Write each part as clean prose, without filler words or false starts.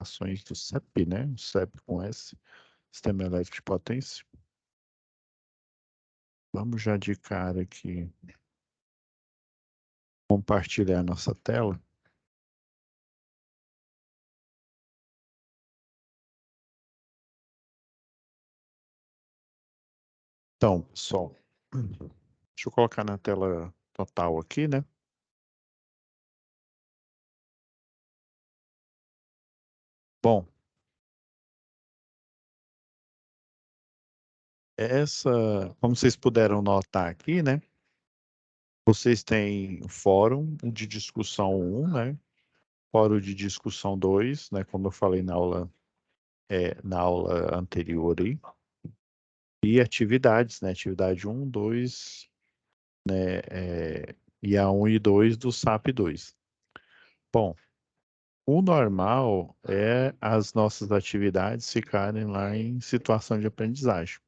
informações do CEP, né? O CEP com S, Sistema Elétrico de Potência. Vamos já de cara aqui compartilhar nossa tela. Então, pessoal, deixa eu colocar na tela total aqui, né? Bom, como vocês puderam notar aqui, né? Vocês têm o fórum de discussão 1, né? Fórum de discussão 2, né? Como eu falei na aula anterior aí. E atividades, né? Atividade 1, 2, né? E a 1 e 2 do SAP 2. Bom, o normal é as nossas atividades ficarem lá em situação de aprendizagem.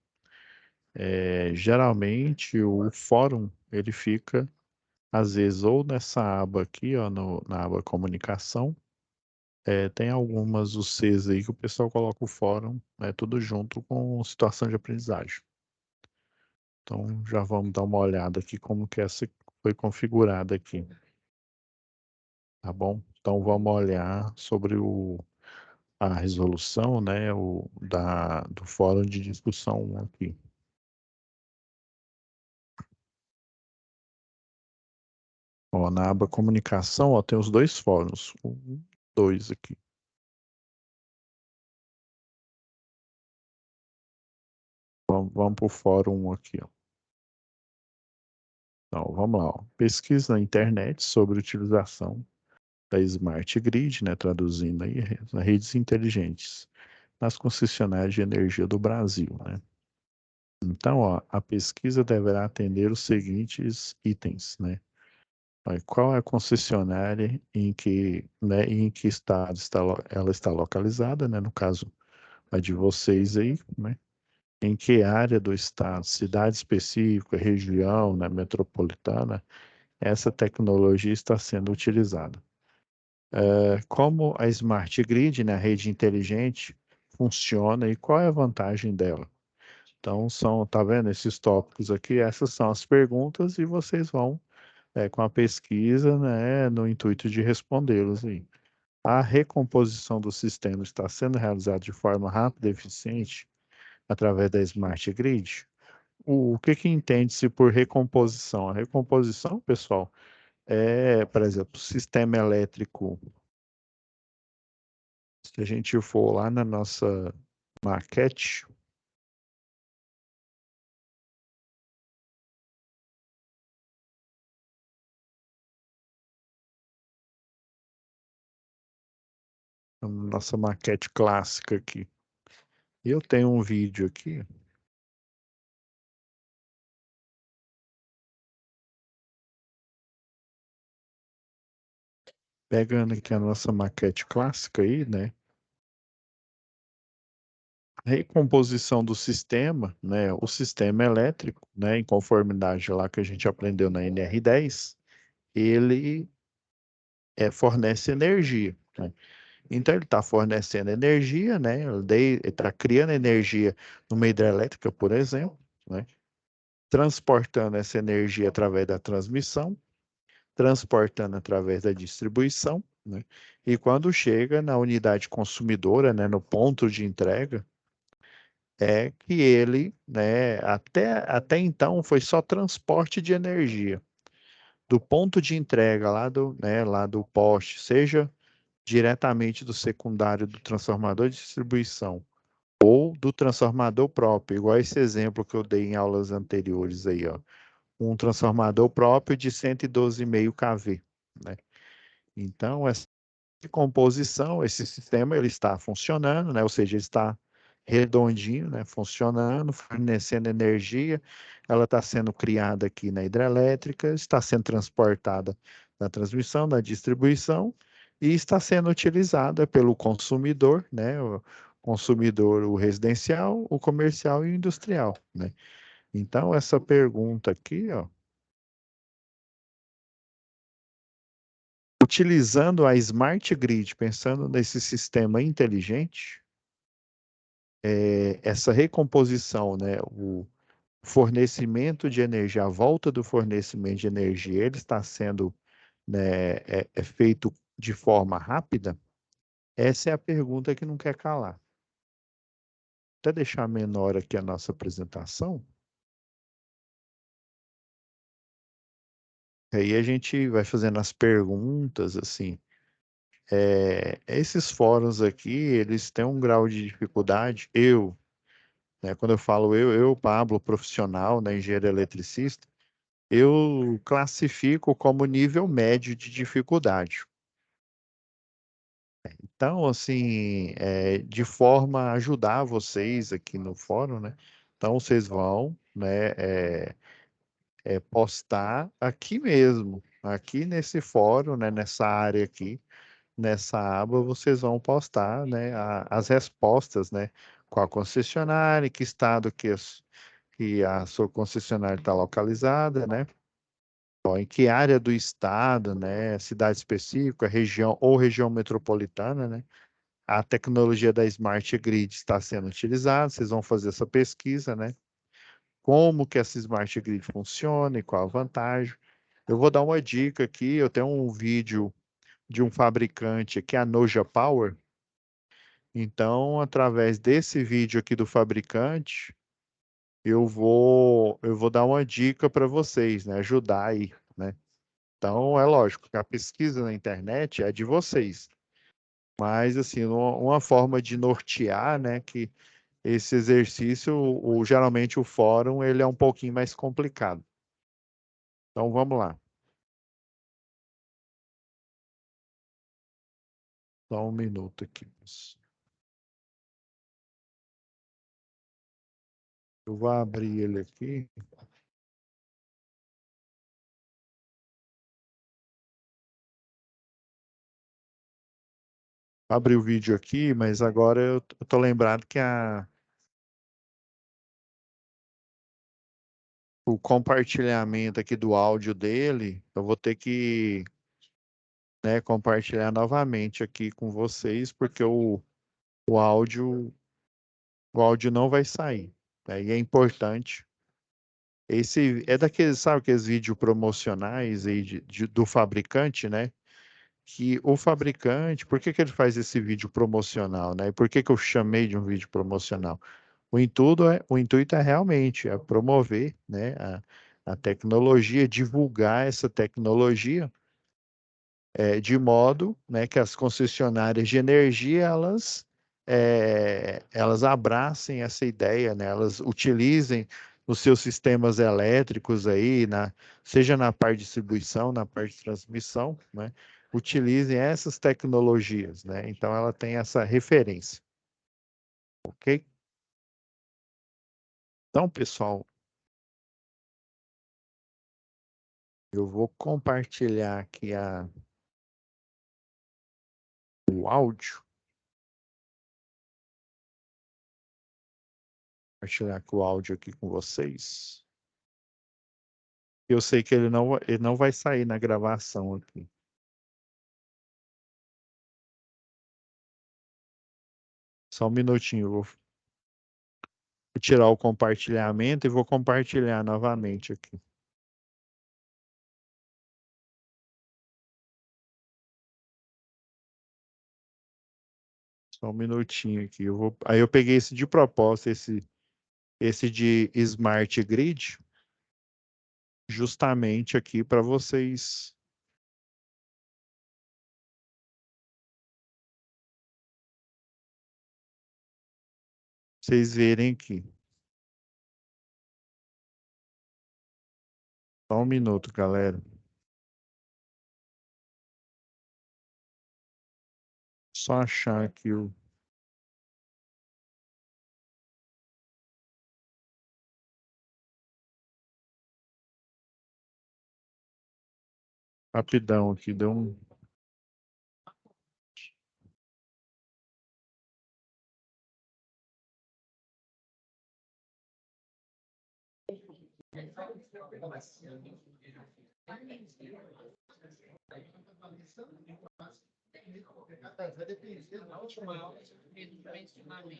Geralmente o fórum ele fica às vezes ou nessa aba aqui, ó, na aba comunicação. Tem algumas UCs aí que o pessoal coloca o fórum, né, tudo junto com situação de aprendizagem. Então já vamos dar uma olhada aqui como que essa foi configurada aqui. Tá bom? Então vamos olhar sobre a resolução, né, do fórum de discussão aqui. Ó, na aba comunicação, ó, tem os dois fóruns, dois aqui. Vamos para o fórum aqui, ó. Então, vamos lá, ó. Pesquisa na internet sobre utilização da Smart Grid, né, traduzindo aí, redes inteligentes nas concessionárias de energia do Brasil, né? Então, ó, a pesquisa deverá atender os seguintes itens, né? Qual é a concessionária em que estado ela está localizada, né? No caso, a de vocês aí, né? Em que área do estado, cidade específica, região, né, metropolitana, essa tecnologia está sendo utilizada. Como a Smart Grid, né, a rede inteligente, funciona e qual é a vantagem dela? Então, tá vendo esses tópicos aqui? Essas são as perguntas e vocês vão, com a pesquisa, né, no intuito de respondê-los aí. A recomposição do sistema está sendo realizada de forma rápida e eficiente através da Smart Grid? O que que entende-se por recomposição? A recomposição, pessoal, por exemplo, sistema elétrico. Se a gente for lá na nossa maquete, nossa maquete clássica aqui. Eu tenho um vídeo aqui. Pegando aqui a nossa maquete clássica aí, né? Recomposição do sistema, né? O sistema elétrico, né? Em conformidade lá que a gente aprendeu na NR10, ele fornece energia, né? Então ele está fornecendo energia, né? Ele está criando energia numa hidrelétrica, por exemplo, né? Transportando essa energia através da transmissão, transportando através da distribuição, né? E quando chega na unidade consumidora, né, no ponto de entrega, é que ele, né, até então foi só transporte de energia do ponto de entrega lá do poste, seja diretamente do secundário do transformador de distribuição ou do transformador próprio, igual esse exemplo que eu dei em aulas anteriores aí, ó. Um transformador próprio de 112,5 kV, né? Então, essa composição, esse sistema ele está funcionando, né? Ou seja, ele está redondinho, né? Funcionando, fornecendo energia. Ela está sendo criada aqui na hidrelétrica, está sendo transportada na transmissão, na distribuição e está sendo utilizada pelo consumidor, né? O consumidor, o residencial, o comercial e o industrial, né? Então, essa pergunta aqui, ó, utilizando a Smart Grid, pensando nesse sistema inteligente, essa recomposição, né, o fornecimento de energia, a volta do fornecimento de energia, ele está sendo, né, feito de forma rápida? Essa é a pergunta que não quer calar. Até deixar menor aqui a nossa apresentação. Aí a gente vai fazendo as perguntas, assim. Esses fóruns aqui, eles têm um grau de dificuldade. Né, quando eu falo Pablo, profissional, né, engenheiro eletricista, eu classifico como nível médio de dificuldade. Então, assim, de forma a ajudar vocês aqui no fórum, né? Então, vocês vão, né, postar aqui mesmo, aqui nesse fórum, né, nessa área aqui, nessa aba, vocês vão postar, né, as respostas, né, qual a concessionária, que estado que a sua concessionária está localizada, né? Em que área do estado, né? Cidade específica, região ou região metropolitana, né? A tecnologia da Smart Grid está sendo utilizada. Vocês vão fazer essa pesquisa, né? Como que essa Smart Grid funciona e qual a vantagem. Eu vou dar uma dica aqui. Eu tenho um vídeo de um fabricante que é a Noja Power. Então, através desse vídeo aqui do fabricante, eu vou dar uma dica para vocês, né? Ajudar aí, né? Então, é lógico que a pesquisa na internet é de vocês, mas, assim, uma forma de nortear, né, que esse exercício, geralmente o fórum, ele é um pouquinho mais complicado. Então, vamos lá. Só um minuto aqui. Eu vou abrir ele aqui. Abri o vídeo aqui, mas agora eu tô lembrado que o compartilhamento aqui do áudio dele, eu vou ter que, né, compartilhar novamente aqui com vocês, porque o áudio, o áudio não vai sair, né? E é importante. Esse é daqueles, sabe, aqueles vídeos promocionais aí do fabricante, né? Que o fabricante, por que que ele faz esse vídeo promocional, né? E por que que eu chamei de um vídeo promocional? O intuito é realmente promover, né, a tecnologia, divulgar essa tecnologia, de modo, né, que as concessionárias de energia elas abracem essa ideia, né, elas utilizem os seus sistemas elétricos aí, seja na parte de distribuição, na parte de transmissão, né, utilizem essas tecnologias, né, então ela tem essa referência, ok? Então, pessoal, eu vou compartilhar aqui o áudio, compartilhar aqui o áudio aqui com vocês. Eu sei que ele não vai sair na gravação aqui. Só um minutinho, eu vou tirar o compartilhamento e vou compartilhar novamente aqui. Só um minutinho aqui. Aí eu peguei esse de propósito, esse de Smart Grid, justamente aqui para vocês verem aqui. Só um minuto, galera. Só achar aqui o rapidão aqui, deu um.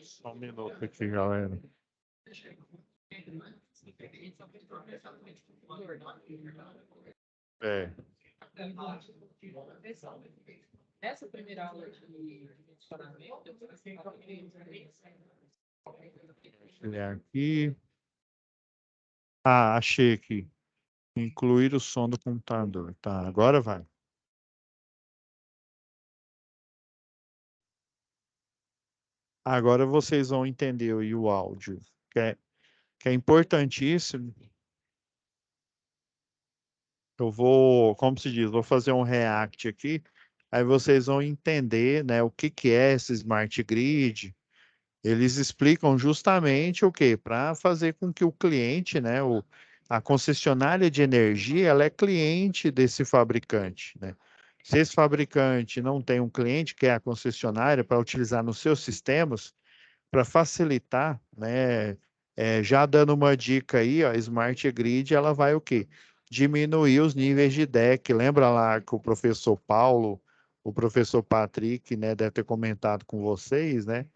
Só um minuto aqui, galera. É. Nessa primeira aula de funcionamento, Ele é aqui. Ah, achei aqui. Incluir o som do computador. Tá, agora vai. Agora vocês vão entender aí o áudio, que é importantíssimo. Eu vou, como se diz, vou fazer um react aqui, aí vocês vão entender, né, o que que é esse Smart Grid. Eles explicam justamente o quê? Para fazer com que o cliente, né, a concessionária de energia, ela é cliente desse fabricante, né? Se esse fabricante não tem um cliente, que é a concessionária, para utilizar nos seus sistemas, para facilitar, né? Já dando uma dica aí, ó, a Smart Grid, ela vai o quê? Diminuir os níveis de DEC. Lembra lá que o professor Paulo, o professor Patrick, né, deve ter comentado com vocês, né?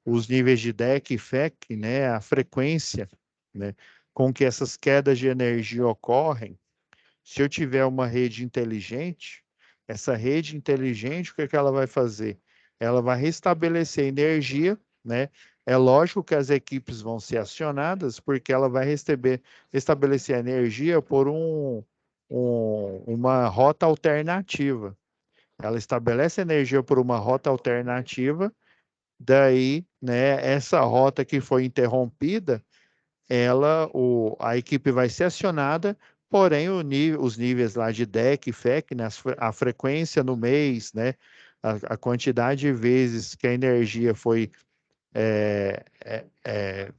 Os níveis de DEC e FEC, né? A frequência, né? Com que essas quedas de energia ocorrem. Se eu tiver uma rede inteligente, essa rede inteligente, o que que ela vai fazer? Ela vai restabelecer energia, né? É lógico que as equipes vão ser acionadas, porque ela vai restabelecer a energia por uma rota alternativa. Ela estabelece energia por uma rota alternativa, daí, né, essa rota que foi interrompida, a equipe vai ser acionada, porém os níveis lá de DEC, FEC, né, a frequência no mês, né, a quantidade de vezes que a energia foi é, é, é,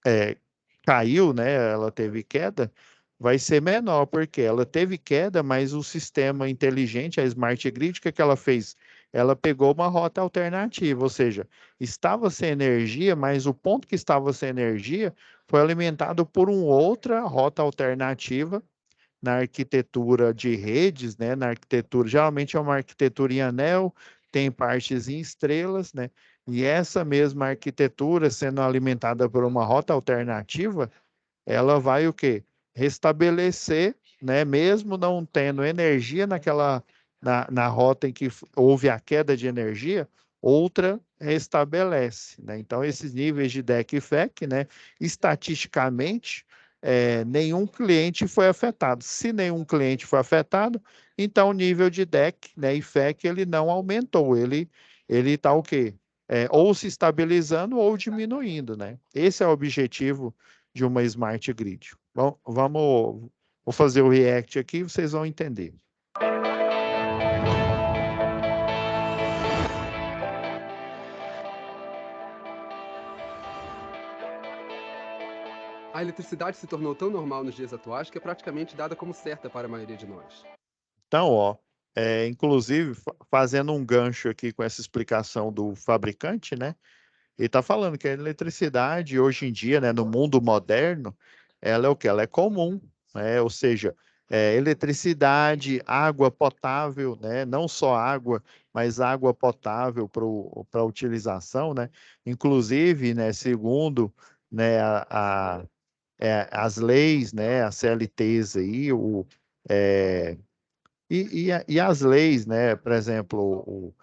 é, caiu, né, ela teve queda, vai ser menor, porque ela teve queda, mas o sistema inteligente, a Smart Grid, o que que ela fez? Ela pegou uma rota alternativa, ou seja, estava sem energia, mas o ponto que estava sem energia foi alimentado por uma outra rota alternativa na arquitetura de redes, né? Na arquitetura, geralmente é uma arquitetura em anel, tem partes em estrelas, né? E essa mesma arquitetura sendo alimentada por uma rota alternativa, ela vai o quê? Restabelecer, né? Mesmo não tendo energia na rota em que houve a queda de energia, outra restabelece, né? Então, esses níveis de DEC e FEC, né? Estatisticamente, nenhum cliente foi afetado. Se nenhum cliente foi afetado, então o nível de DEC, né, e FEC ele não aumentou, ele está o quê? Ou se estabilizando ou diminuindo, né? Esse é o objetivo de uma Smart Grid. Bom, vou fazer o React aqui, vocês vão entender. A eletricidade se tornou tão normal nos dias atuais que é praticamente dada como certa para a maioria de nós. Então, ó, inclusive, fazendo um gancho aqui com essa explicação do fabricante, né? Ele está falando que a eletricidade, hoje em dia, né, no mundo moderno, ela é o que? Ela é comum, né? Ou seja, eletricidade, água potável, né? Não só água, mas água potável para utilização, né? Inclusive, né, segundo, né, as leis, né, as CLTs aí, é, e as leis, né? Por exemplo,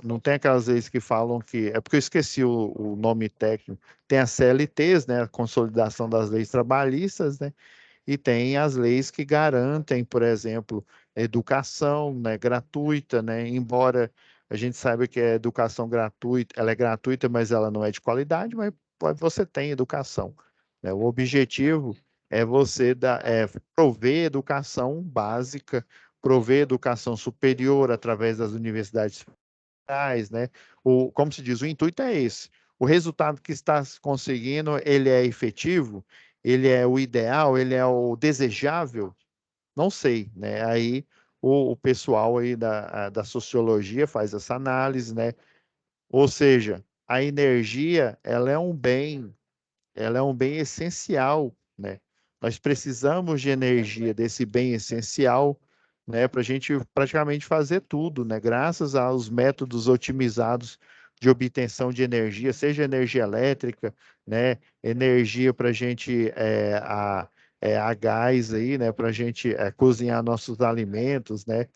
não tem aquelas leis que falam que. É porque eu esqueci o nome técnico. Tem as CLTs, né? A Consolidação das Leis Trabalhistas, né? E tem as leis que garantem, por exemplo, educação, né, gratuita, né? Embora a gente saiba que a educação gratuita, ela é gratuita, mas ela não é de qualidade, mas você tem educação, né? O objetivo é você prover educação básica, prover educação superior através das universidades federais, né? Como se diz, o intuito é esse. O resultado que está se conseguindo, ele é efetivo? Ele é o ideal? Ele é o desejável? Não sei, né? Aí o pessoal aí da sociologia faz essa análise, né? Ou seja, a energia, ela é um bem essencial, né? Nós precisamos de energia, desse bem essencial, né, para a gente praticamente fazer tudo, né, graças aos métodos otimizados de obtenção de energia, seja energia elétrica, né, energia para a gente a gás aí, né, para a gente cozinhar nossos alimentos, né,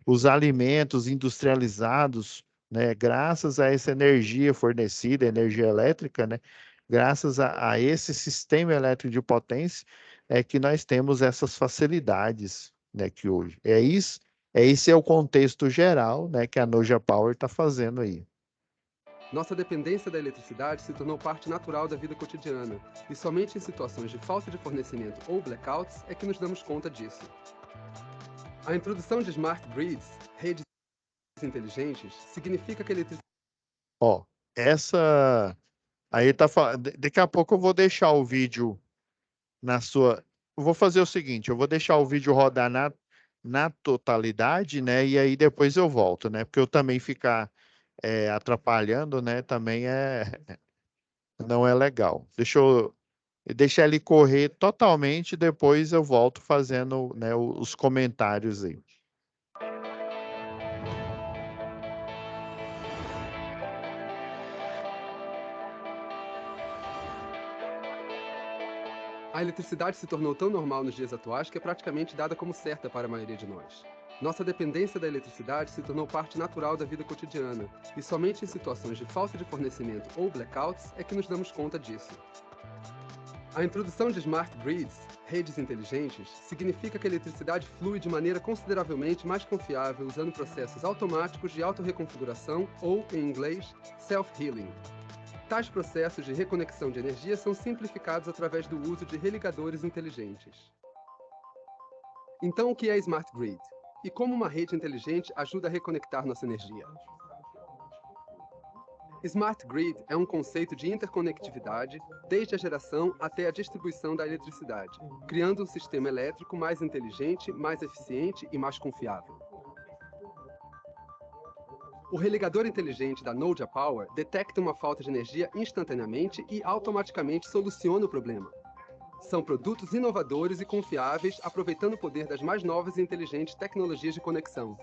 os alimentos industrializados, né, graças a essa energia fornecida, energia elétrica, né, graças a esse sistema elétrico de potência, é que nós temos essas facilidades, né, que hoje. Esse é o contexto geral, né, que a Noja Power está fazendo aí. Nossa dependência da eletricidade se tornou parte natural da vida cotidiana, e somente em situações de falta de fornecimento ou blackouts é que nos damos conta disso. A introdução de smart grids, redes inteligentes, significa que a eletricidade... Ó, essa aí tá falando. Daqui a pouco eu vou deixar o vídeo na sua. Eu vou fazer o seguinte, eu vou deixar o vídeo rodar na totalidade, né? E aí depois eu volto, né? Porque eu também ficar atrapalhando, né? Também não é legal. Deixa eu deixar ele correr totalmente, depois eu volto fazendo, né, os comentários aí. A eletricidade se tornou tão normal nos dias atuais que é praticamente dada como certa para a maioria de nós. Nossa dependência da eletricidade se tornou parte natural da vida cotidiana, e somente em situações de falta de fornecimento ou blackouts é que nos damos conta disso. A introdução de smart grids, redes inteligentes, significa que a eletricidade flui de maneira consideravelmente mais confiável usando processos automáticos de autorreconfiguração ou, em inglês, self-healing. Tais processos de reconexão de energia são simplificados através do uso de religadores inteligentes. Então, o que é Smart Grid? E como uma rede inteligente ajuda a reconectar nossa energia? Smart Grid é um conceito de interconectividade, desde a geração até a distribuição da eletricidade, criando um sistema elétrico mais inteligente, mais eficiente e mais confiável. O religador inteligente da Noja Power detecta uma falta de energia instantaneamente e automaticamente soluciona o problema. São produtos inovadores e confiáveis, aproveitando o poder das mais novas e inteligentes tecnologias de conexão.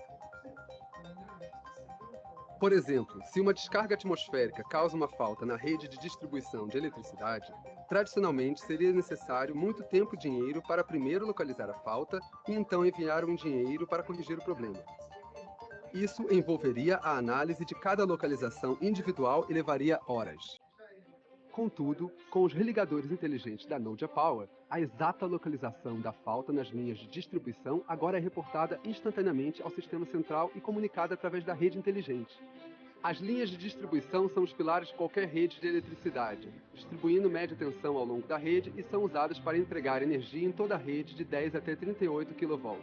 Por exemplo, se uma descarga atmosférica causa uma falta na rede de distribuição de eletricidade, tradicionalmente seria necessário muito tempo e dinheiro para primeiro localizar a falta e então enviar um engenheiro para corrigir o problema. Isso envolveria a análise de cada localização individual e levaria horas. Contudo, com os religadores inteligentes da Noja Power, a exata localização da falta nas linhas de distribuição agora é reportada instantaneamente ao sistema central e comunicada através da rede inteligente. As linhas de distribuição são os pilares de qualquer rede de eletricidade, distribuindo média tensão ao longo da rede e são usadas para entregar energia em toda a rede de 10 até 38 kV.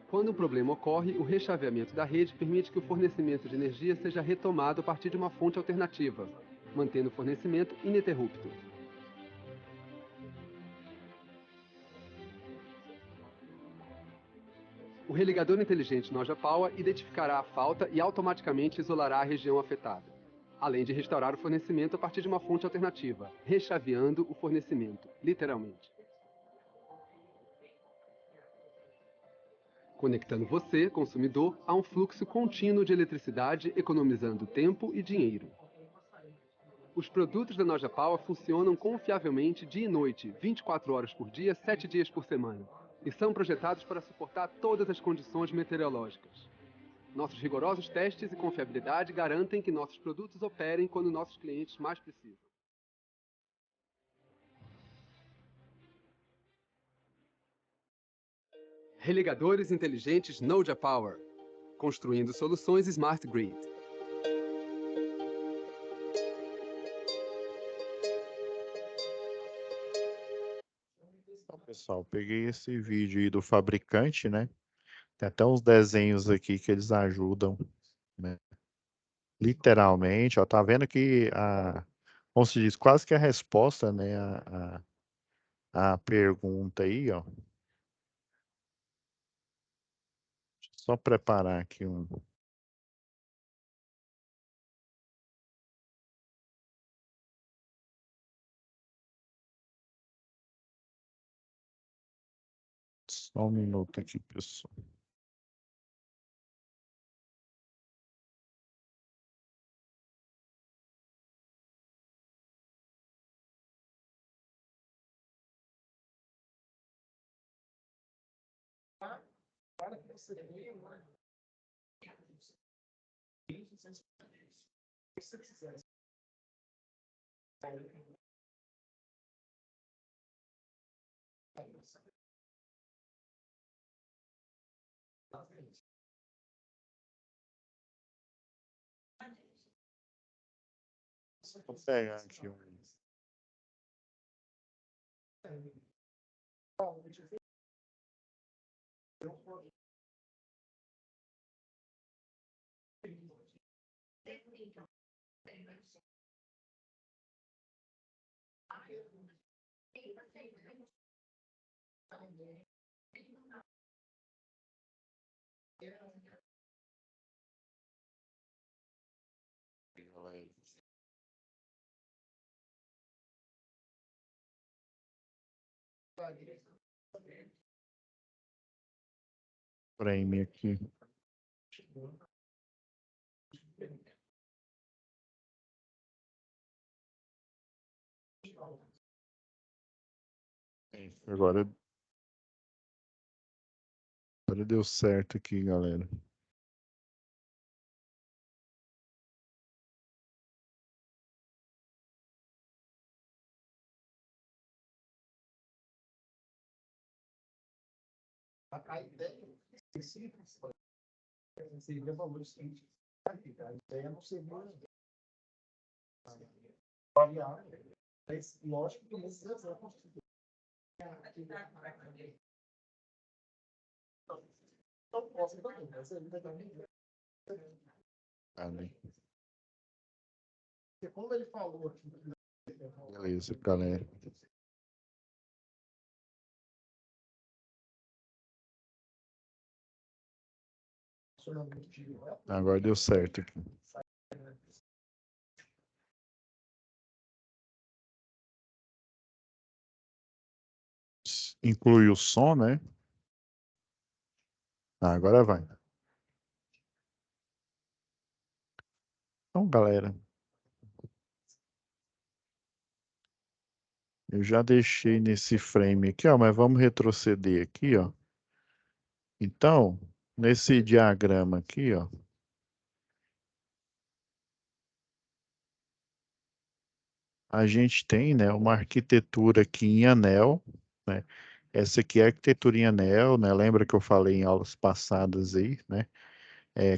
Quando um problema ocorre, o rechaveamento da rede permite que o fornecimento de energia seja retomado a partir de uma fonte alternativa, mantendo o fornecimento ininterrupto. O religador inteligente Noja Power identificará a falta e automaticamente isolará a região afetada, além de restaurar o fornecimento a partir de uma fonte alternativa, rechaveando o fornecimento, literalmente. Conectando você, consumidor, a um fluxo contínuo de eletricidade, economizando tempo e dinheiro. Os produtos da Noja Power funcionam confiavelmente dia e noite, 24 horas por dia, 7 dias por semana, e são projetados para suportar todas as condições meteorológicas. Nossos rigorosos testes e confiabilidade garantem que nossos produtos operem quando nossos clientes mais precisam. Religadores inteligentes Noja Power, construindo soluções Smart Grid. Então, pessoal, peguei esse vídeo aí do fabricante, né? Tem até uns desenhos aqui que eles ajudam, né? Literalmente, ó, tá vendo que como se diz, quase que a resposta, né, a pergunta aí, ó. Deixa eu só preparar aqui um Só um minuto aqui, pessoal. Para que você tenha uma. Se você quiser. Vou pegar aqui um. Frame aqui. Agora deu certo aqui, galera. A ideia específica seria valores científicos. A ideia não seria variar. Mas, lógico que esses exemplos. Então, posso também, mas ainda também. Ali. Porque como ele falou aqui. Beleza, galera. Agora deu certo aqui. Inclui o som, né? Agora vai. Então, galera, eu já deixei nesse frame aqui, ó, mas vamos retroceder aqui, ó. Então, nesse diagrama aqui, ó, a gente tem, né, uma arquitetura aqui em anel, né? Essa aqui é a arquitetura em anel, né? Lembra que eu falei em aulas passadas aí, né?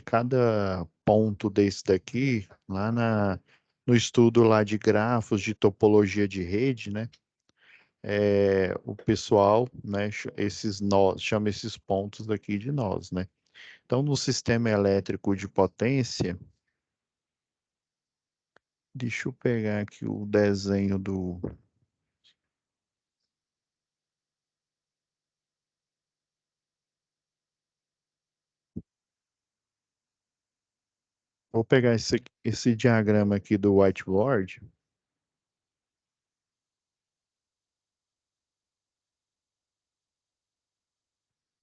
Cada ponto desse daqui, lá no estudo lá de grafos de topologia de rede, né? O pessoal, né, esses nós, chama esses pontos daqui de nós, né? Então, no sistema elétrico de potência, deixa eu pegar aqui o desenho do. Vou pegar esse diagrama aqui do whiteboard.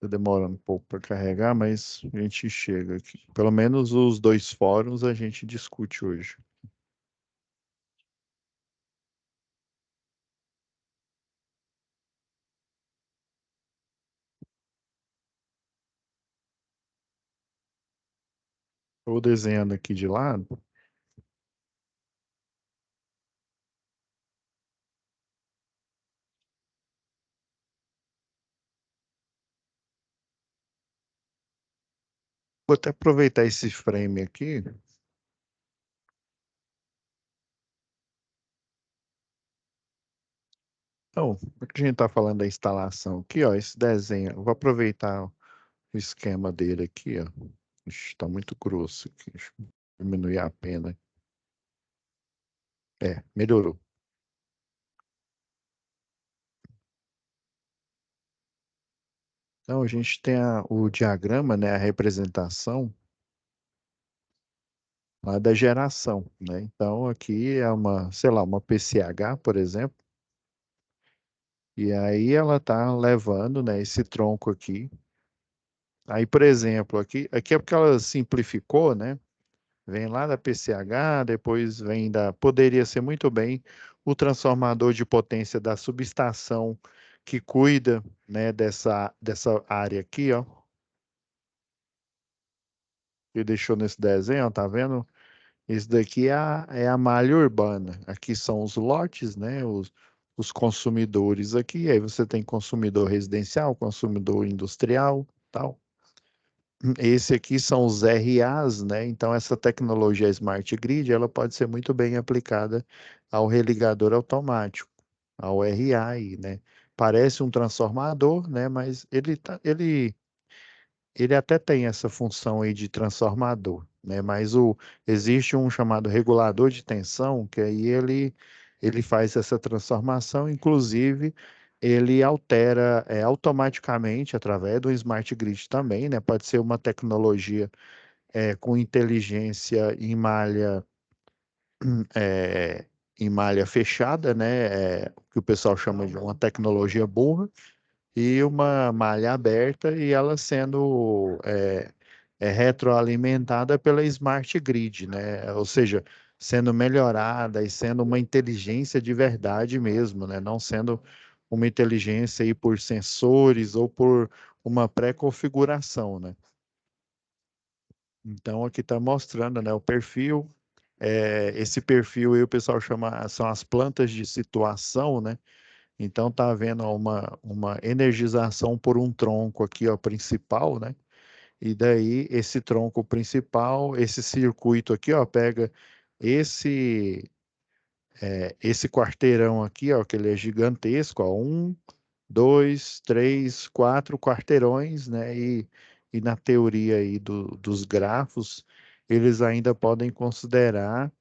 Tá demorando um pouco para carregar, mas a gente chega aqui. Pelo menos os dois fóruns a gente discute hoje. Estou desenhando aqui de lado. Vou até aproveitar esse frame aqui. Então, porque a gente está falando da instalação aqui, ó, esse desenho, eu vou aproveitar o esquema dele aqui, ó. Está muito grosso aqui. Deixa eu diminuir a pena. Melhorou. Então, a gente tem o diagrama, né, a representação lá da geração, né? Então, aqui é uma, sei lá, uma PCH, por exemplo. E aí ela está levando, né, esse tronco aqui. Aí, por exemplo, aqui é porque ela simplificou, né? Vem lá da PCH, depois vem da. Poderia ser muito bem o transformador de potência da subestação que cuida, né, dessa área aqui, ó. Que deixou nesse desenho, ó, tá vendo? Esse daqui é a malha urbana. Aqui são os lotes, né? Os consumidores aqui. Aí você tem consumidor residencial, consumidor industrial, tal. Esse aqui são os RAs, né? Então essa tecnologia Smart Grid, ela pode ser muito bem aplicada ao religador automático, ao RA aí, né? Parece um transformador, né? Mas ele até tem essa função aí de transformador, né? Mas existe um chamado regulador de tensão, que aí ele faz essa transformação, inclusive ele altera automaticamente através do Smart Grid também, né? Pode ser uma tecnologia com inteligência é, em malha fechada, né? O que o pessoal chama de uma tecnologia burra e uma malha aberta e ela sendo retroalimentada pela Smart Grid, né? Ou seja, sendo melhorada e sendo uma inteligência de verdade mesmo, né? Não sendo uma inteligência aí por sensores ou por uma pré-configuração, né? Então aqui está mostrando, né, o perfil. Esse perfil aí o pessoal chama, são as plantas de situação, né? Então tá havendo uma energização por um tronco aqui, ó, principal, né? E daí esse tronco principal, esse circuito aqui, ó, pega esse esse quarteirão aqui, ó, que ele é gigantesco, ó, um, dois, três, quatro quarteirões, né? E na teoria aí dos grafos, eles ainda podem considerar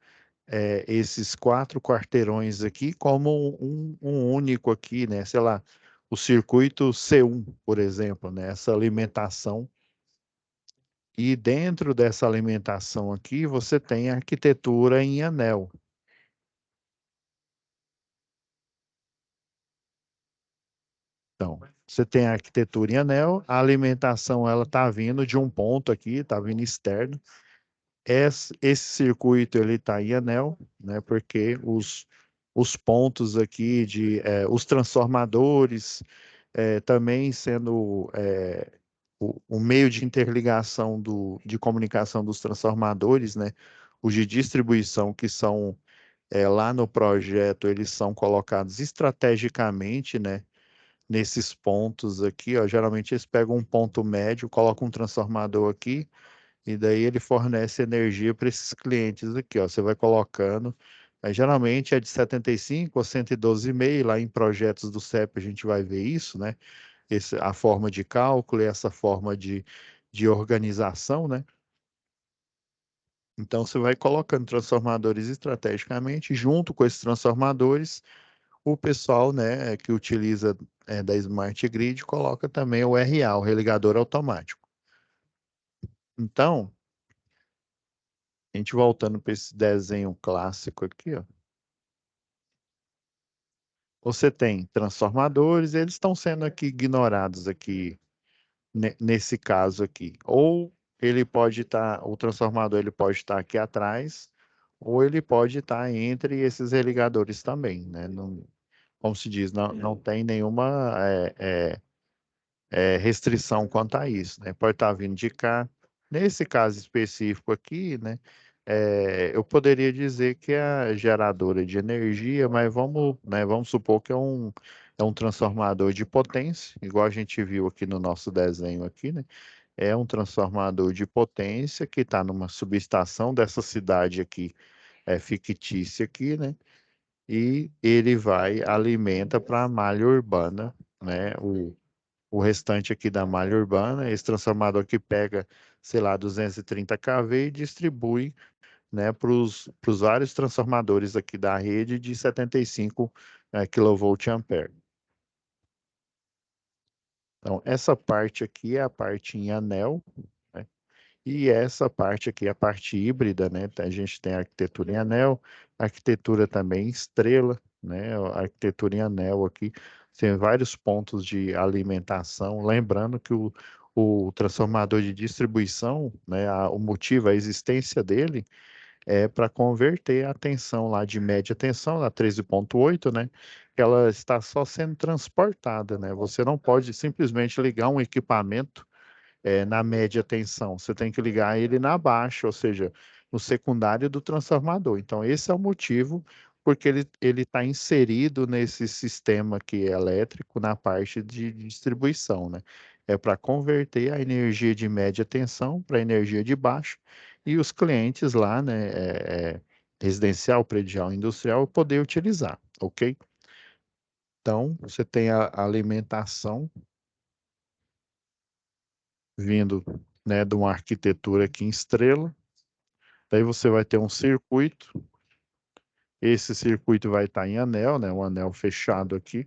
esses quatro quarteirões aqui como um único aqui, né? Sei lá, o circuito C1, por exemplo, né? Essa alimentação. E dentro dessa alimentação aqui, você tem a arquitetura em anel. Então, você tem a arquitetura em anel, a alimentação ela está vindo de um ponto aqui, está vindo externo. Esse circuito ele está em anel, né? Porque os pontos aqui os transformadores também sendo o meio de interligação de comunicação dos transformadores, né? Os de distribuição que são lá no projeto, eles são colocados estrategicamente, né? Nesses pontos aqui, ó, geralmente eles pegam um ponto médio, colocam um transformador aqui, e daí ele fornece energia para esses clientes aqui, ó. Você vai colocando. Aí, geralmente é de 75 a 112,5. Lá em projetos do CEP a gente vai ver isso, né? A forma de cálculo e essa forma de organização, né? Então você vai colocando transformadores estrategicamente, junto com esses transformadores, o pessoal, né, que utiliza da Smart Grid coloca também o RA, o religador automático. Então, a gente voltando para esse desenho clássico aqui, ó, você tem transformadores, eles estão sendo aqui ignorados aqui nesse caso aqui. Ou o transformador ele pode estar aqui atrás, ou ele pode estar entre esses religadores também, né? Não, como se diz, não tem nenhuma restrição quanto a isso, né? Pode estar vindo de cá. Nesse caso específico aqui, né? Eu poderia dizer que é a geradora de energia, mas vamos supor que é um transformador de potência, igual a gente viu aqui no nosso desenho aqui, né? É um transformador de potência que está numa subestação dessa cidade aqui, fictícia aqui, né? E ele alimenta para a malha urbana, né? O restante aqui da malha urbana, esse transformador que pega, sei lá, 230 kV e distribui, né, para os vários transformadores aqui da rede de 75 kVA. Então, essa parte aqui é a parte em anel, né? E essa parte aqui é a parte híbrida, né? A gente tem a arquitetura em anel, arquitetura também em estrela, né? A arquitetura em anel aqui tem vários pontos de alimentação. Lembrando que o transformador de distribuição, né, o motivo, a existência dele é para converter a tensão lá de média tensão, na 13,8, né? Que ela está só sendo transportada, né? Você não pode simplesmente ligar um equipamento na média tensão, você tem que ligar ele na baixa, ou seja, no secundário do transformador. Então, esse é o motivo porque ele está inserido nesse sistema aqui elétrico na parte de distribuição, né? É para converter a energia de média tensão para energia de baixa e os clientes lá, né, residencial, predial, industrial, poder utilizar, ok? Então, você tem a alimentação vindo, né, de uma arquitetura aqui em estrela. Daí você vai ter um circuito. Esse circuito vai estar em anel, né, um anel fechado aqui.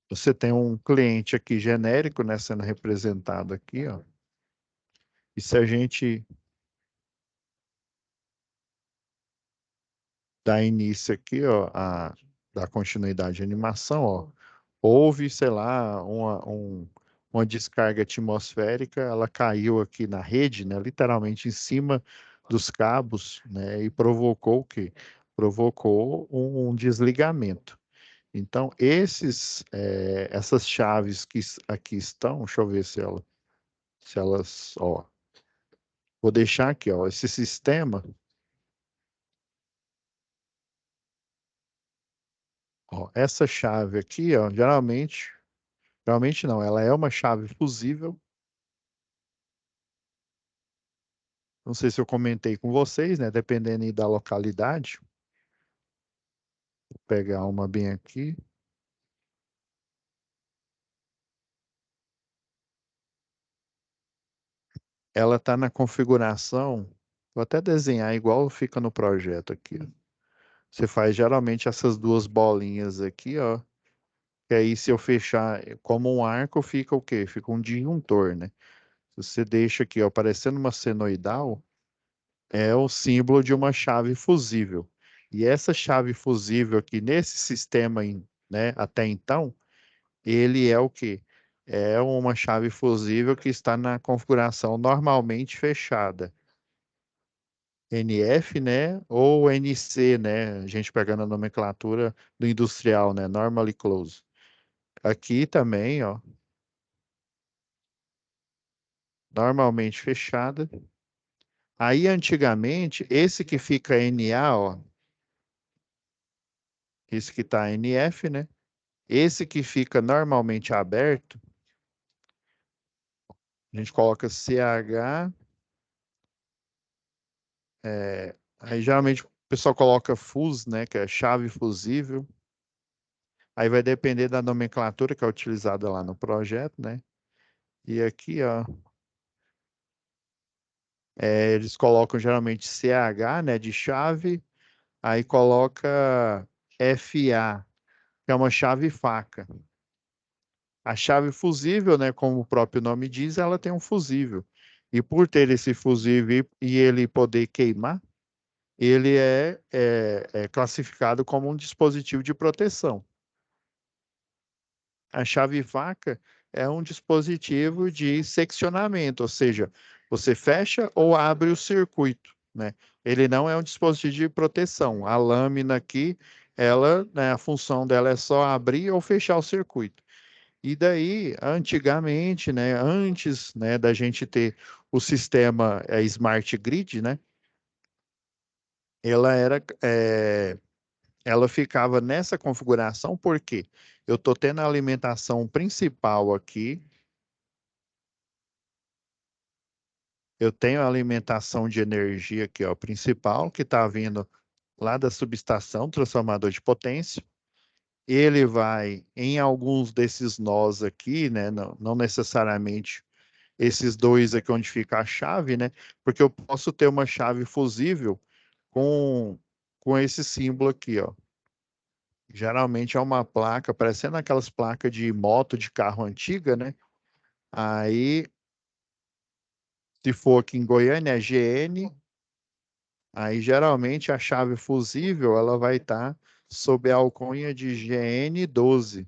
Você tem um cliente aqui genérico, né, sendo representado aqui, ó. E se a gente dar início aqui, ó, dar continuidade à animação, ó, houve, sei lá, uma descarga atmosférica, ela caiu aqui na rede, né, literalmente em cima dos cabos, né, e provocou o quê? Provocou um desligamento. Então, essas chaves que aqui estão, deixa eu ver se elas, ó, vou deixar aqui, ó, esse sistema, ó, essa chave aqui, ó, geralmente não, ela é uma chave fusível. Não sei se eu comentei com vocês, né? Dependendo aí da localidade. Vou pegar uma bem aqui. Ela está na configuração. Vou até desenhar igual fica no projeto aqui, ó. Você faz geralmente essas duas bolinhas aqui, ó. Que aí se eu fechar como um arco, fica o quê? Fica um disjuntor, né? Se você deixa aqui, ó, parecendo uma senoidal, é o símbolo de uma chave fusível. E essa chave fusível aqui nesse sistema, né, até então, ele é o quê? É uma chave fusível que está na configuração normalmente fechada. NF, né? Ou NC, né? A gente pegando a nomenclatura do industrial, né? Normally closed. Aqui também, ó, normalmente fechada. Aí, antigamente, esse que fica NA, ó, esse que está NF, né? Esse que fica normalmente aberto, a gente coloca CH, aí geralmente o pessoal coloca fus, né? Que é chave fusível. Aí vai depender da nomenclatura que é utilizada lá no projeto, né? E aqui, ó, eles colocam geralmente CH, né, de chave, aí coloca FA, que é uma chave faca. A chave fusível, né, como o próprio nome diz, ela tem um fusível. E por ter esse fusível e ele poder queimar, ele é classificado como um dispositivo de proteção. A chave faca é um dispositivo de seccionamento, ou seja, você fecha ou abre o circuito, né? Ele não é um dispositivo de proteção. A lâmina aqui, ela, né, a função dela é só abrir ou fechar o circuito. E daí, antigamente, né, antes, né, da gente ter o sistema Smart Grid, né, ela era, ela ficava nessa configuração porque eu estou tendo a alimentação principal aqui, eu tenho a alimentação de energia aqui, ó, principal, que está vindo lá da subestação, transformador de potência. Ele vai em alguns desses nós aqui, né? Não necessariamente esses dois aqui onde fica a chave, né? Porque eu posso ter uma chave fusível com esse símbolo aqui, ó. Geralmente é uma placa, parecendo aquelas placas de moto de carro antiga, né? Aí, se for aqui em Goiânia, é GN. Aí, geralmente, a chave fusível, ela vai estar sob a alcunha de GN12.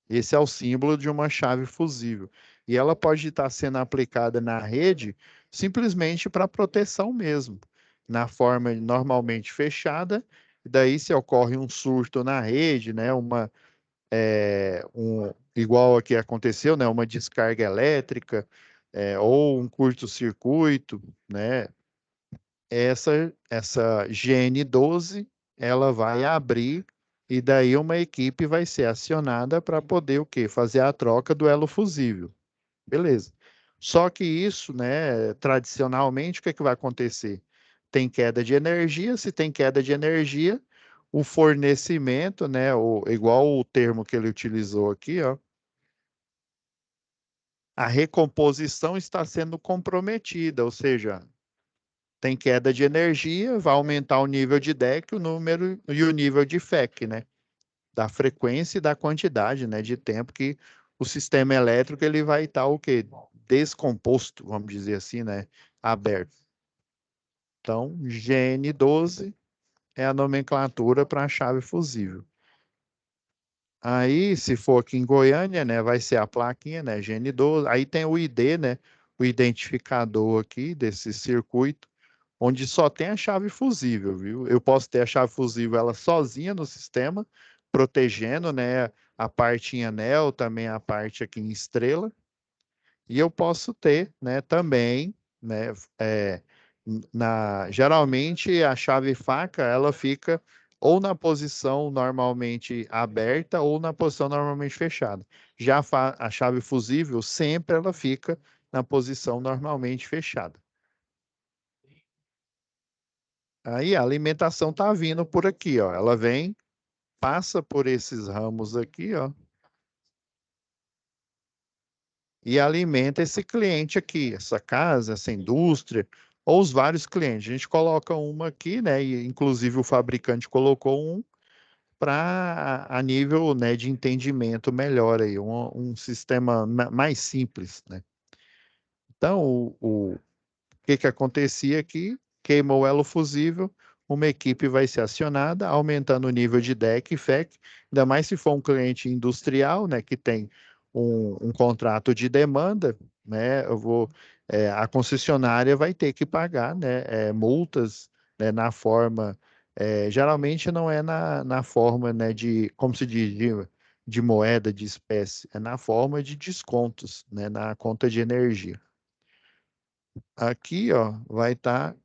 Esse é o símbolo de uma chave fusível. E ela pode estar sendo aplicada na rede simplesmente para proteção mesmo, na forma normalmente fechada. Daí, se ocorre um surto na rede, né, igual aqui aconteceu, né, uma descarga elétrica, ou um curto-circuito, né, essa GN12 ela vai abrir e daí uma equipe vai ser acionada para poder o quê? Fazer a troca do elo fusível. Beleza. Só que isso, né, tradicionalmente, o que é que vai acontecer? Tem queda de energia, se tem queda de energia, o fornecimento, né, igual o termo que ele utilizou aqui, ó, a recomposição está sendo comprometida, ou seja, tem queda de energia, vai aumentar o nível de DEC, o número e o nível de FEC, né? Da frequência e da quantidade, né, de tempo que o sistema elétrico ele vai estar o quê? Descomposto, vamos dizer assim, né? Aberto. Então, GN12 é a nomenclatura para a chave fusível. Aí, se for aqui em Goiânia, né, vai ser a plaquinha, né, GN12. Aí tem o ID, né, o identificador aqui desse circuito, onde só tem a chave fusível, viu? Eu posso ter a chave fusível ela sozinha no sistema, protegendo, né, a parte em anel, também a parte aqui em estrela. E eu posso ter, né, também, né, geralmente a chave faca, ela fica ou na posição normalmente aberta ou na posição normalmente fechada. Já a chave fusível, sempre ela fica na posição normalmente fechada. Aí a alimentação está vindo por aqui, ó. Ela vem, passa por esses ramos aqui, ó, e alimenta esse cliente aqui, essa casa, essa indústria, ou os vários clientes. A gente coloca uma aqui, né? E inclusive o fabricante colocou um para a nível, né, de entendimento melhor aí, um sistema mais simples, né? Então, o que que acontecia aqui? Queimou o elo fusível, uma equipe vai ser acionada, aumentando o nível de DEC e FEC, ainda mais se for um cliente industrial, né, que tem um contrato de demanda, né, a concessionária vai ter que pagar, né, multas, né, na forma, geralmente não é na forma, né, como se diz, de moeda, de espécie, é na forma de descontos, né, na conta de energia. Aqui, ó, vai estar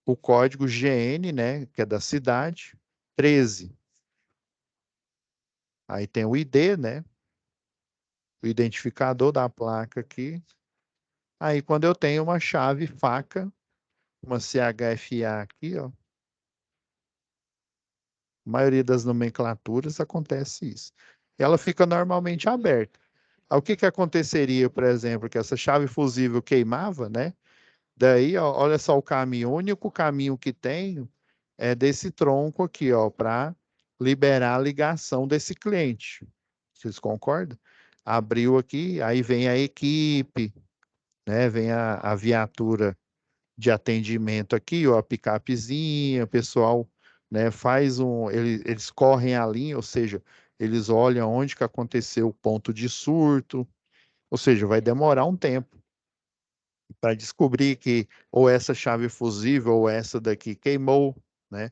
o código GN, né, que é da cidade, 13. Aí tem o ID, né, o identificador da placa aqui. Aí quando eu tenho uma chave faca, uma CHFA aqui, ó, a maioria das nomenclaturas acontece isso. Ela fica normalmente aberta. Aí, o que que aconteceria, por exemplo, que essa chave fusível queimava, né? Daí, ó, olha só o caminho, o único caminho que tem é desse tronco aqui, ó, para liberar a ligação desse cliente. Vocês concordam? Abriu aqui, aí vem a equipe, né? Vem a viatura de atendimento aqui, ó, a picapezinha, o pessoal, né, eles correm a linha, ou seja, eles olham onde que aconteceu o ponto de surto, ou seja, vai demorar um tempo para descobrir que ou essa chave fusível ou essa daqui queimou, né?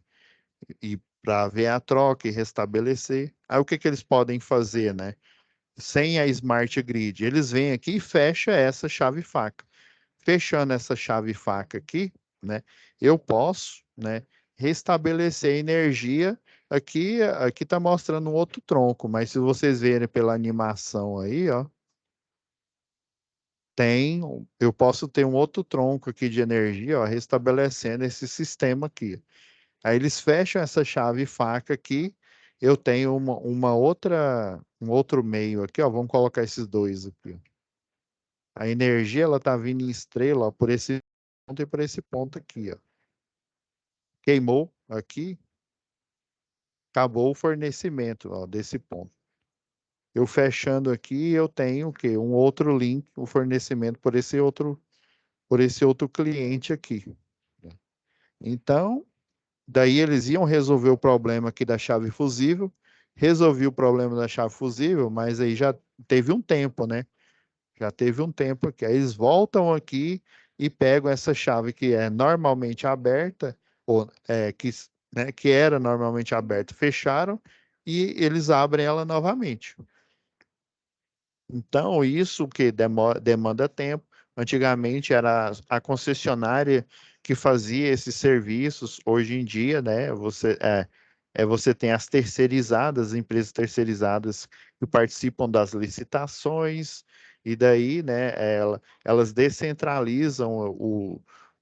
E para ver a troca e restabelecer. Aí o que que eles podem fazer, né? Sem a Smart Grid, eles vêm aqui e fecham essa chave faca. Fechando essa chave faca aqui, né? Eu posso, né? Restabelecer a energia. Aqui está mostrando um outro tronco, mas se vocês verem pela animação aí, ó, eu posso ter um outro tronco aqui de energia, ó, restabelecendo esse sistema aqui. Aí eles fecham essa chave faca aqui, eu tenho um outro meio aqui, ó, vamos colocar esses dois aqui. A energia, ela tá vindo em estrela, ó, por esse ponto e por esse ponto aqui, ó. Queimou aqui, acabou o fornecimento, ó, desse ponto. Eu fechando aqui, eu tenho o quê? Um outro link, o fornecimento por esse outro cliente aqui. Então, Daí eles iam resolver o problema aqui da chave fusível, resolvi o problema da chave fusível, mas aí já teve um tempo, né? Já teve um tempo aqui. Aí eles voltam aqui e pegam essa chave que é normalmente aberta, ou que era normalmente aberta, fecharam e eles abrem ela novamente. Então, isso que demanda tempo. Antigamente era a concessionária que fazia esses serviços. Hoje em dia, né, você tem as terceirizadas, as empresas terceirizadas que participam das licitações, e daí, né, elas descentralizam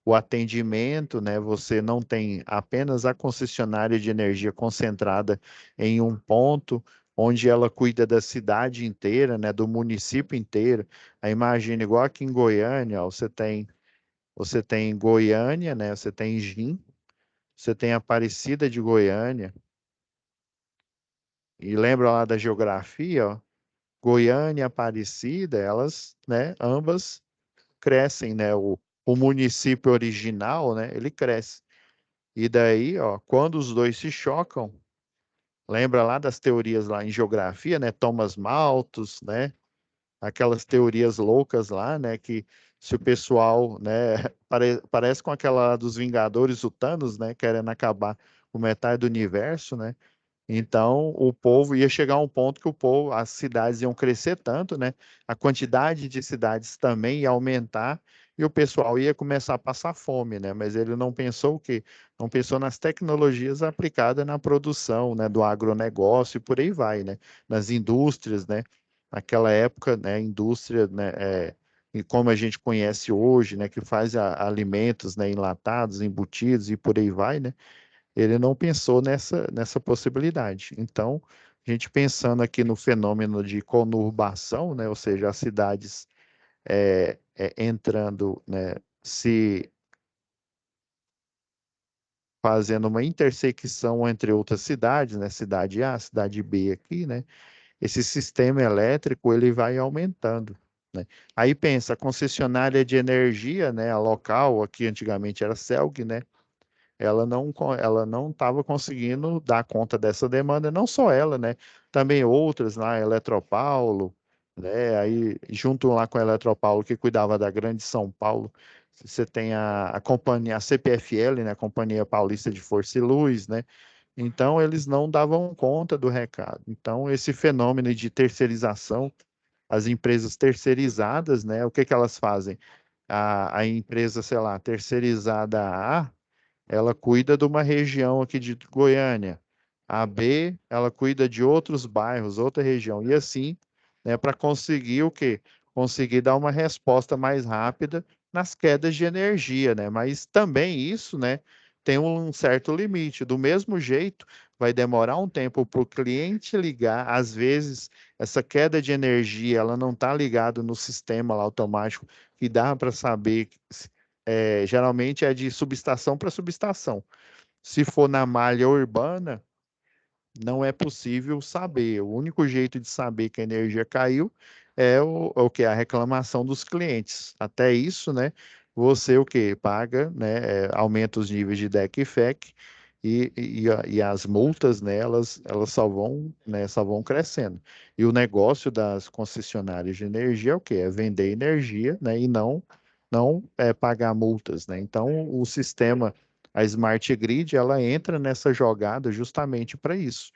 o atendimento, né? Você não tem apenas a concessionária de energia concentrada em um ponto onde ela cuida da cidade inteira, né, do município inteiro. Aí imagina, igual aqui em Goiânia, ó, você tem Goiânia, né, você tem Jim, você tem Aparecida de Goiânia, e lembra lá da geografia, ó, Goiânia e Aparecida, elas, né, ambas crescem, né, o município original, né, ele cresce. E daí, ó, quando os dois se chocam, lembra lá das teorias lá em geografia, né, Thomas Malthus, né, aquelas teorias loucas lá, né? Que se o pessoal, né? Parece com aquela dos Vingadores, o Thanos, né? Querendo acabar com metade do universo, né? Então, o povo ia chegar a um ponto que as cidades iam crescer tanto, né? A quantidade de cidades também ia aumentar e o pessoal ia começar a passar fome, né? Mas ele não pensou o quê? Não pensou nas tecnologias aplicadas na produção, né? Do agronegócio e por aí vai, né? Nas indústrias, né? Naquela época, né? Indústria, né? E como a gente conhece hoje, né? Que faz alimentos, né? Enlatados, embutidos e por aí vai, né? Ele não pensou nessa possibilidade. Então, a gente pensando aqui no fenômeno de conurbação, né, ou seja, as cidades entrando, né, se fazendo uma intersecção entre outras cidades, né, cidade A, cidade B aqui, né, esse sistema elétrico ele vai aumentando. Né? Aí pensa, a concessionária de energia, né, a local, aqui antigamente era CELG, né, ela não estava conseguindo dar conta dessa demanda, não só ela, né? Também outras lá, Eletropaulo, né? Aí junto lá com a Eletropaulo que cuidava da Grande São Paulo, você tem a companhia, a CPFL, né? Companhia Paulista de Força e Luz, né? Então eles não davam conta do recado. Então esse fenômeno de terceirização, as empresas terceirizadas, né? O que que elas fazem? A empresa, sei lá, terceirizada A ela cuida de uma região aqui de Goiânia. A B, ela cuida de outros bairros, outra região. E assim, né, para conseguir o quê? Conseguir dar uma resposta mais rápida nas quedas de energia, né? Mas também isso, né, tem um certo limite. Do mesmo jeito, vai demorar um tempo para o cliente ligar. Às vezes, essa queda de energia, ela não está ligada no sistema lá automático que dá para saber geralmente é de subestação para subestação. Se for na malha urbana, não é possível saber. O único jeito de saber que a energia caiu é o que? A reclamação dos clientes. Até isso, né? Você o que? Paga, né? Aumenta os níveis de DEC e FEC e as multas, né? Elas só vão crescendo. E o negócio das concessionárias de energia é o quê? É vender energia, né? E não pagar multas, né? Então, o sistema a Smart Grid, ela entra nessa jogada justamente para isso.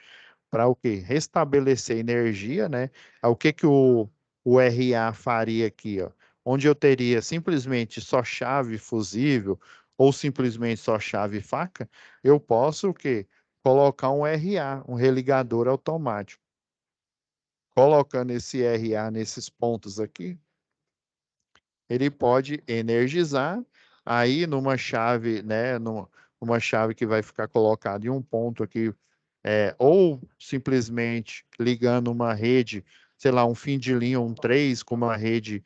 Para o quê? Restabelecer energia, né? O que que o RA faria aqui, ó? Onde eu teria simplesmente só chave fusível ou simplesmente só chave faca, eu posso o quê? Colocar um RA, um religador automático. Colocando esse RA nesses pontos aqui, ele pode energizar aí numa chave, né, numa chave que vai ficar colocada em um ponto aqui, ou simplesmente ligando uma rede, sei lá, um fim de linha, um 3 com uma rede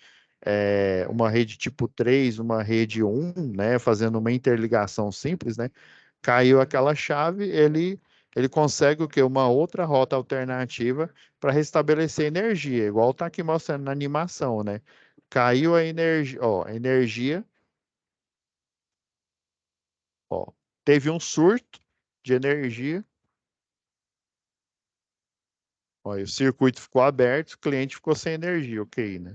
tipo 3, uma rede 1, né, fazendo uma interligação simples, né, caiu aquela chave, ele consegue o quê? Uma outra rota alternativa para restabelecer energia, igual está aqui mostrando na animação, né? Caiu a energia, ó, a energia, ó, teve um surto, de energia. Olha, o circuito ficou aberto, o cliente ficou sem energia, ok, né?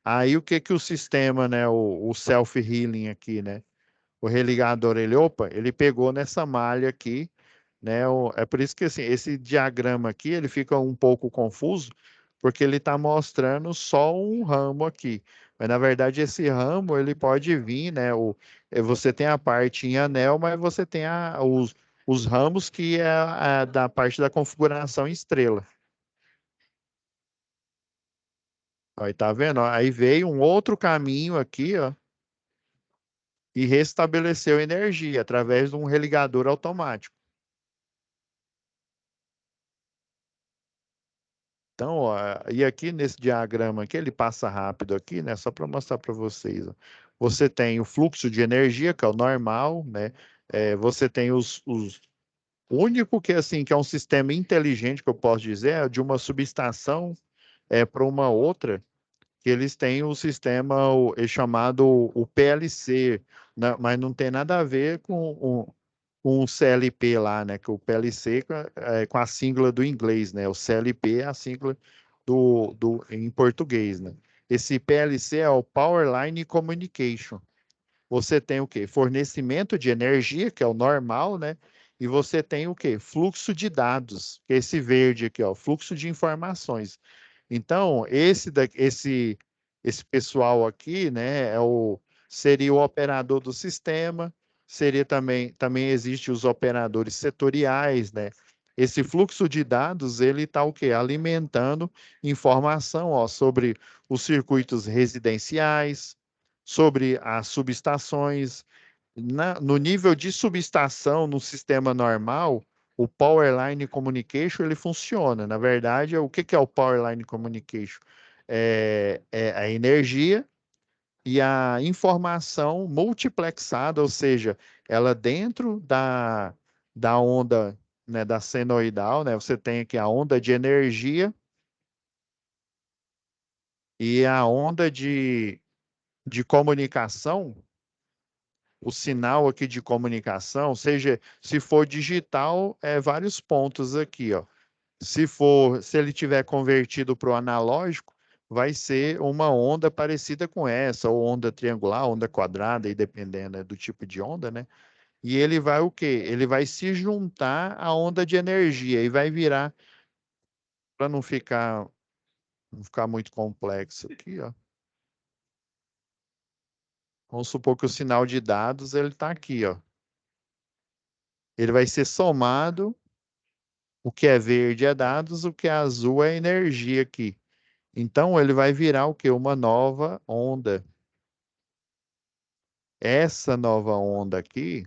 Aí o que que o sistema, né, o self-healing aqui, né? O religador, ele pegou nessa malha aqui, né? É por isso que assim, esse diagrama aqui, ele fica um pouco confuso, porque ele está mostrando só um ramo aqui. Mas na verdade esse ramo, ele pode vir, né? Você tem a parte em anel, mas você tem os ramos que é da parte da configuração em estrela. Aí tá vendo? Aí veio um outro caminho aqui, ó, e restabeleceu energia através de um religador automático. Então, ó, e aqui nesse diagrama aqui, ele passa rápido aqui, né? Só para mostrar para vocês. Ó. Você tem o fluxo de energia, que é o normal, né? Você tem o único que assim que é um sistema inteligente que eu posso dizer é de uma subestação para uma outra, que eles têm o sistema chamado o PLC, né? Mas não tem nada a ver com o CLP lá, né? Que o PLC é com a sigla do inglês, né? O CLP é a sigla em português, né? Esse PLC é o Power Line Communication. Você tem o quê? Fornecimento de energia, que é o normal, né? E você tem o quê? Fluxo de dados, que é esse verde aqui, ó, fluxo de informações. Então, esse pessoal aqui, né, seria o operador do sistema, seria também existe os operadores setoriais, né? Esse fluxo de dados, ele está o quê? Alimentando informação, ó, sobre os circuitos residenciais, sobre as subestações, no nível de subestação, no sistema normal, o Power Line Communication ele funciona. Na verdade, o que é o Power Line Communication? É a energia e a informação multiplexada, ou seja, ela dentro da onda, né, da senoidal, né, você tem aqui a onda de energia e a onda de comunicação, o sinal aqui de comunicação, seja, se for digital, vários pontos aqui, ó. Se ele tiver convertido para o analógico, vai ser uma onda parecida com essa, ou onda triangular, onda quadrada, e dependendo, né, do tipo de onda, né? E ele vai o quê? Ele vai se juntar à onda de energia e vai virar, para não ficar muito complexo aqui, ó. Vamos supor que o sinal de dados ele está aqui, ó. Ele vai ser somado. O que é verde é dados, o que é azul é energia aqui. Então, ele vai virar o quê? Uma nova onda. Essa nova onda aqui,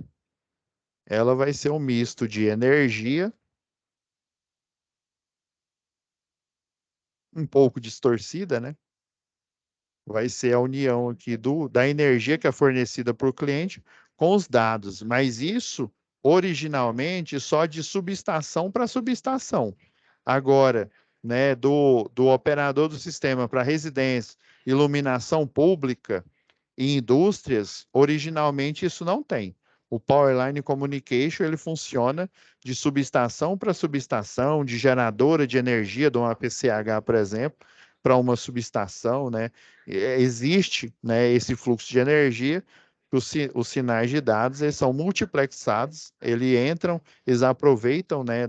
ela vai ser um misto de energia, um pouco distorcida, né? Vai ser a união aqui da energia que é fornecida por cliente com os dados. Mas isso, originalmente, só de subestação para subestação. Agora, né, do operador do sistema para residência, iluminação pública e indústrias, originalmente isso não tem. O Powerline Communication ele funciona de subestação para subestação, de geradora de energia, de uma PCH, por exemplo, para uma subestação, né? Existe, né, esse fluxo de energia, os sinais de dados eles são multiplexados, eles aproveitam, né,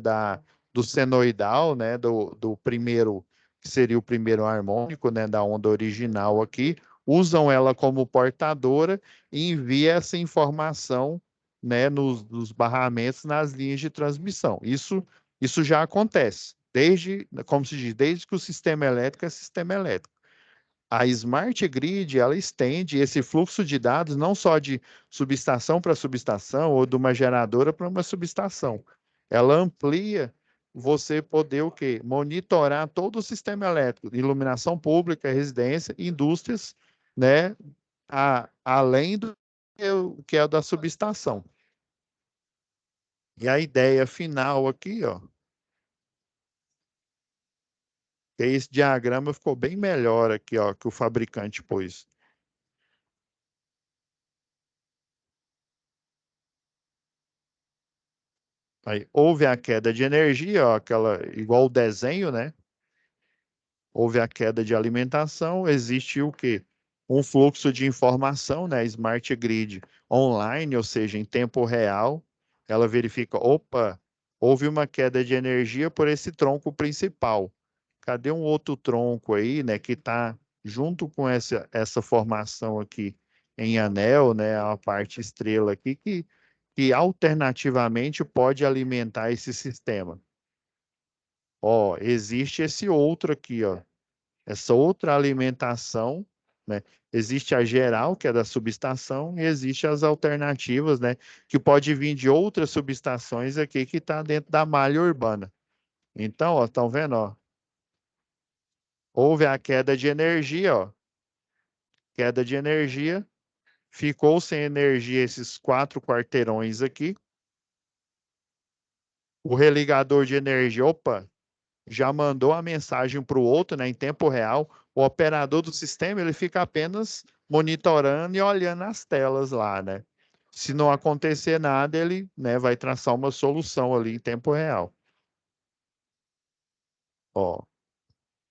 do senoidal, né, do primeiro, que seria o primeiro harmônico, né, da onda original aqui, usam ela como portadora e envia essa informação, né, nos barramentos, nas linhas de transmissão. Isso já acontece, como se diz, desde que o sistema elétrico é sistema elétrico. A Smart Grid, ela estende esse fluxo de dados não só de subestação para subestação ou de uma geradora para uma subestação. Ela amplia você poder o quê? Monitorar todo o sistema elétrico, iluminação pública, residência, indústrias, né? Além do que é o da subestação. E a ideia final aqui, ó, que esse diagrama ficou bem melhor aqui, ó, que o fabricante pôs. Aí houve a queda de energia, ó, igual o desenho, né? Houve a queda de alimentação, existe o quê? Um fluxo de informação, né? Smart Grid online, ou seja, em tempo real, ela verifica, opa, houve uma queda de energia por esse tronco principal. Cadê um outro tronco aí, né, que está junto com essa formação aqui em anel, né, a parte estrela aqui, que alternativamente pode alimentar esse sistema. Ó, existe esse outro aqui, ó, essa outra alimentação, né? Existe a geral, que é da subestação, e existe as alternativas, né? Que pode vir de outras subestações aqui que está dentro da malha urbana. Então, ó, estão vendo, ó? Houve a queda de energia, ó. Queda de energia, ficou sem energia esses 4 quarteirões aqui. O religador de energia, opa, já mandou a mensagem para o outro, né, em tempo real. O operador do sistema ele fica apenas monitorando e olhando as telas lá, né? Se não acontecer nada, ele, né, vai traçar uma solução ali em tempo real. Ó,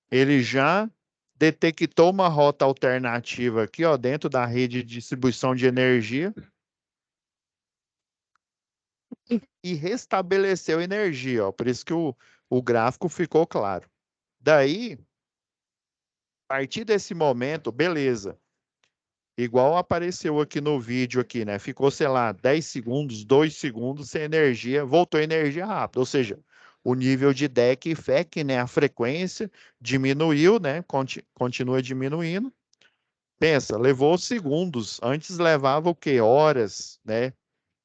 ele já detectou uma rota alternativa aqui, ó, dentro da rede de distribuição de energia e restabeleceu energia, ó. Por isso que o gráfico ficou claro. Daí, a partir desse momento, beleza. Igual apareceu aqui no vídeo aqui, né? Ficou, sei lá, 10 segundos, 2 segundos sem energia, voltou energia rápido. Ou seja, o nível de DEC e FEC, né? A frequência diminuiu, né? Continua diminuindo. Pensa, levou segundos. Antes levava o quê? Horas, né?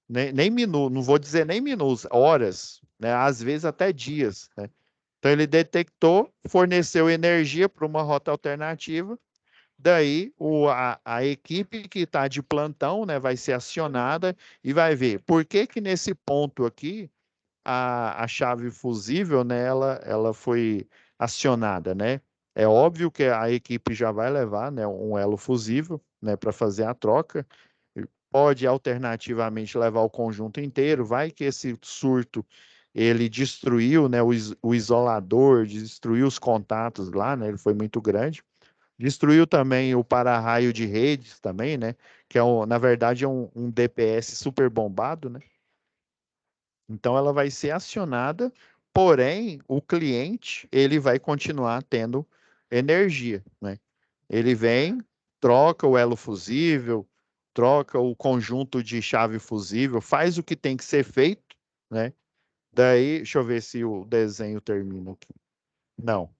Nem minutos, não vou dizer nem minutos, horas, né? Às vezes até dias, né? Então ele detectou, forneceu energia para uma rota alternativa. Daí, a equipe que está de plantão, né, vai ser acionada e vai ver por que que nesse ponto aqui a chave fusível, né, ela foi acionada, né? É óbvio que a equipe já vai levar, né, um elo fusível, né, para fazer a troca. Pode alternativamente levar o conjunto inteiro, vai que esse surto ele destruiu, né, o isolador, destruiu os contatos lá, né, ele foi muito grande. Destruiu também o para-raio de redes também, né? Que é, na verdade, é um DPS super bombado, né? Então ela vai ser acionada, porém o cliente ele vai continuar tendo energia, né? Ele vem, troca o elo fusível, troca o conjunto de chave fusível, faz o que tem que ser feito, né? Daí, deixa eu ver se o desenho termina aqui. Não.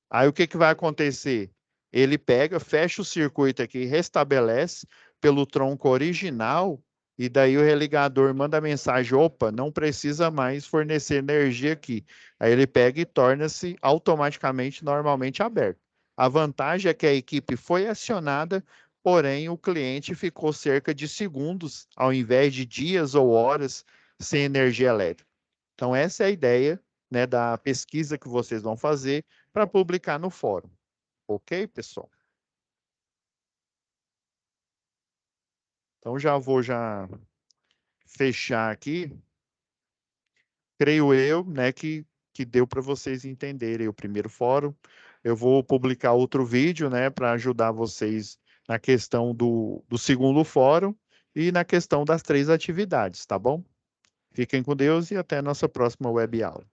Aí o que que vai acontecer? Ele pega, fecha o circuito aqui, restabelece pelo tronco original, e daí o religador manda a mensagem: opa, não precisa mais fornecer energia aqui. Aí ele pega e torna-se automaticamente normalmente aberto. A vantagem é que a equipe foi acionada, porém o cliente ficou cerca de segundos, ao invés de dias ou horas, sem energia elétrica. Então, essa é a ideia, né, da pesquisa que vocês vão fazer para publicar no fórum. Ok, pessoal? Então, já vou fechar aqui. Creio eu, né, que deu para vocês entenderem o primeiro fórum. Eu vou publicar outro vídeo, né, para ajudar vocês na questão do segundo fórum e na questão das 3 atividades, tá bom? Fiquem com Deus e até a nossa próxima web aula.